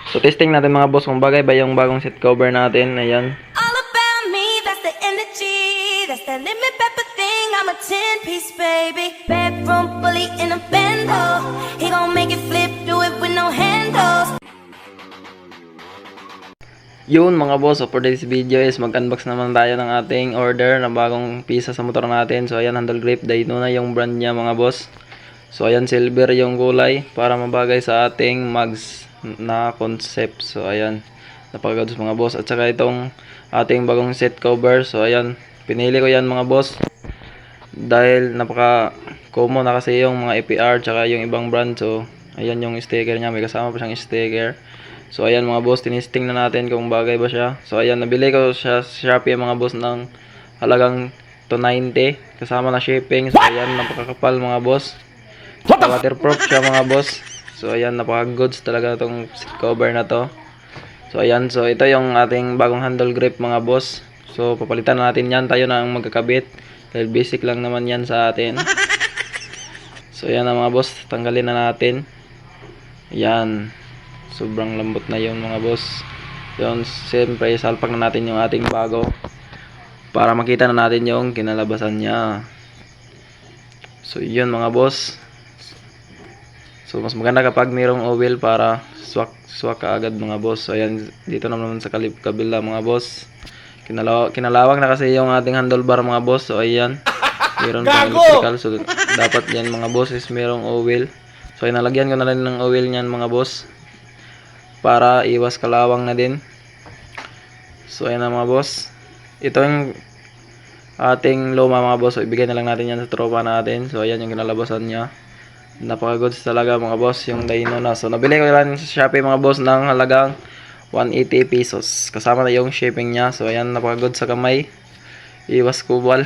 So testing natin mga boss kung bagay ba yung bagong seat cover natin. Ayan. All about me, that's the energy. That's that lemon pepper thing. I'm a 10-piece baby. Bedroom bully in a bando. He gon' make it flip, do it with no handles. Yun mga boss, so for this video is mag-unbox naman tayo ng ating order na bagong pisa sa motor natin. So ayan, handle grip Daytona yung brand niya mga boss. So ayan, silver yung kulay para mabagay sa ating mags na concept. So ayan, napakagod mga boss. At saka itong ating bagong seat cover. So ayan, pinili ko yan mga boss dahil napaka common na kasi yung mga APR tsaka yung ibang brand. So ayan yung sticker niya, may kasama pa siyang sticker. So ayan mga boss, tinisting na natin kung bagay ba siya. So ayan, nabili ko siya sa Shopee mga boss ng halagang 290 kasama na shipping. So ayan, napakakapal mga boss. Waterproof siya mga boss. So ayan, napaka-goods talaga itong seat cover na to. So ayan, so ito yung ating bagong handle grip mga boss. So papalitan na natin yan, tayo na ang magkakabit dahil basic lang naman yan sa atin. So ayan na mga boss, tanggalin na natin. Ayan, sobrang lambot na yun mga boss. Yun, siyempre salpak na natin yung ating bago para makita na natin yung kinalabasan niya. So yun mga boss. So mas maganda kapag mayroong oil para swak agad mga boss. So ayan, dito naman sa kabila mga boss. Kinalawak na kasi yung ating handlebar mga boss. So ayan, mayroon pang electrical. So dapat yan mga boss is mayroong oil. So inalagyan ko na rin ng oil niyan mga boss para iwas kalawang na din. So ayan na mga boss, ito yung ating luma mga boss. So ibigay na lang natin yan sa tropa natin. So ayan yung kinalabasan nya, napaka-goods talaga mga boss yung Daytona. So nabili ko lang sa Shopee mga boss ng halagang 180 pesos kasama na yung shipping nya. So ayan, napaka-goods sa kamay, iwas kubal.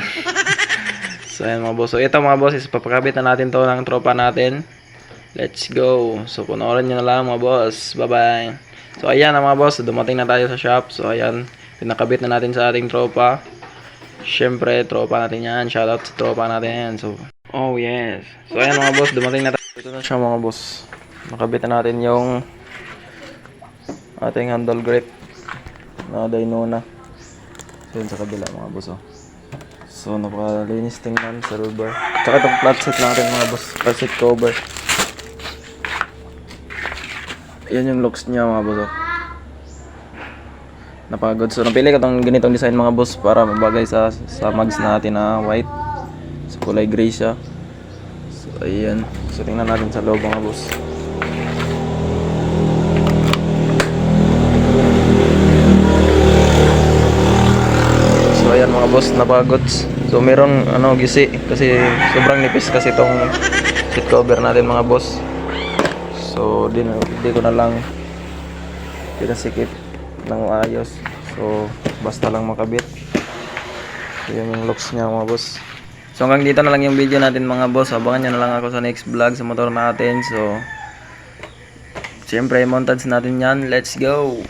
So ayan mga boss, so ito mga boss is papakabit na natin to ng tropa natin. Let's go. So panoorin nyo na lang mga boss. Bye bye. So ayan mga boss, dumating na tayo sa shop. So ayan, pinakabit na natin sa ating tropa. Syempre tropa natin yan, shoutout sa tropa natin. So oh yes. So ayan mga boss, dumating na tayo. Ito na siya mga boss, nakabit na natin yung ating handle grip na Daytona. So yun sa kabila mga boss oh. So napakalinis tingnan sa rubber. Tsaka itong flat seat natin mga boss, flat seat cover. Yan yung looks niya mga boss oh. Napakagod. So napili ko itong ganitong design mga boss para mabagay sa mags natin na white. So kulay gray siya. So ayan, so tingnan natin sa loob mga boss. So ayan mga boss, napakagods. So meron gisi kasi sobrang nipis kasi itong seat cover natin mga boss. So di ko na lang pinasikip ng ayos. So basta lang makabit. So yan yung looks niya mga boss. So hanggang dito na lang yung video natin mga boss. Abangan nyo na lang ako sa next vlog sa motor natin. So siyempre montage natin yan. Let's go!